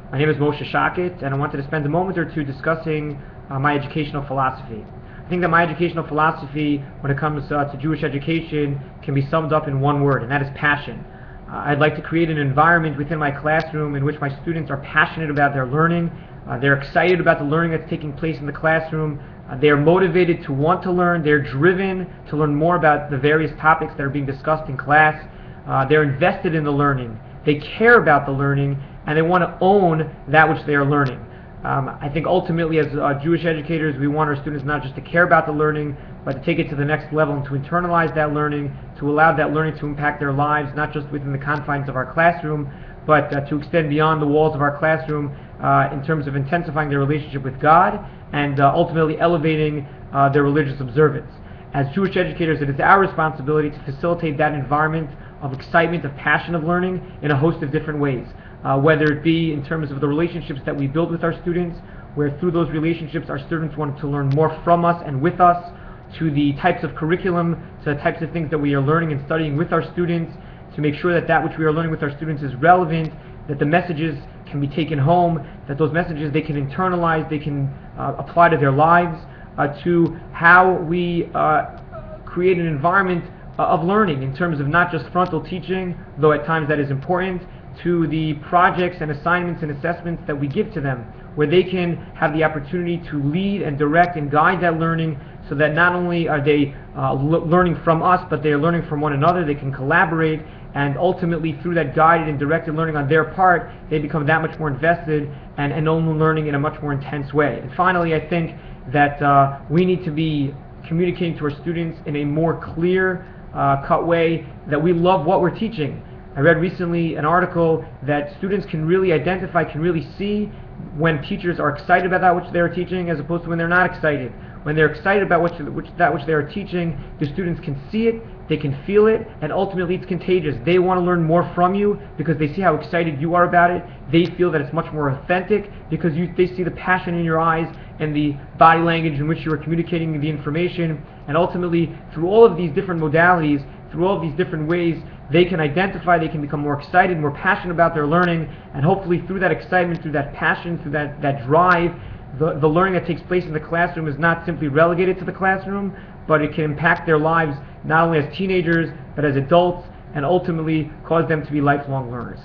My name is Moshe Shakit, and I wanted to spend a moment or two discussing my educational philosophy. I think that my educational philosophy, when it comes to Jewish education, can be summed up in one word, and that is passion. I'd like to create an environment within my classroom in which my students are passionate about their learning. They're excited about the learning that's taking place in the classroom. They are motivated to want to learn. They're driven to learn more about the various topics that are being discussed in class. They're invested in the learning. They care about the learning, and they want to own that which they are learning. I think ultimately, as Jewish educators, we want our students not just to care about the learning, but to take it to the next level and to internalize that learning, to allow that learning to impact their lives, not just within the confines of our classroom, but to extend beyond the walls of our classroom in terms of intensifying their relationship with God and ultimately elevating their religious observance. As Jewish educators, it is our responsibility to facilitate that environment of excitement, of passion, of learning in a host of different ways. Whether it be in terms of the relationships that we build with our students, where through those relationships our students want to learn more from us and with us, to the types of curriculum, to the types of things that we are learning and studying with our students, to make sure that that which we are learning with our students is relevant, that the messages can be taken home, that those messages they can internalize, they can apply to their lives, to how we create an environment of learning in terms of not just frontal teaching, though at times that is important, to the projects and assignments and assessments that we give to them, where they can have the opportunity to lead and direct and guide that learning, so that not only are they learning from us, but they are learning from one another. They can collaborate, and ultimately through that guided and directed learning on their part, they become that much more invested and own learning in a much more intense way. And finally, I think that we need to be communicating to our students in a more clear, cut way that we love what we're teaching. I read recently an article that students can really identify, can really see when teachers are excited about that which they are teaching as opposed to when they're not excited. When they're excited about that which they are teaching, the students can see it, they can feel it, and ultimately it's contagious. They want to learn more from you because they see how excited you are about it. They feel that it's much more authentic because they see the passion in your eyes and the body language in which you are communicating the information. And ultimately, through all of these different modalities, through all of these different ways, they can identify, they can become more excited, more passionate about their learning, and hopefully through that excitement, through that passion, through that drive, the learning that takes place in the classroom is not simply relegated to the classroom, but it can impact their lives not only as teenagers, but as adults, and ultimately cause them to be lifelong learners.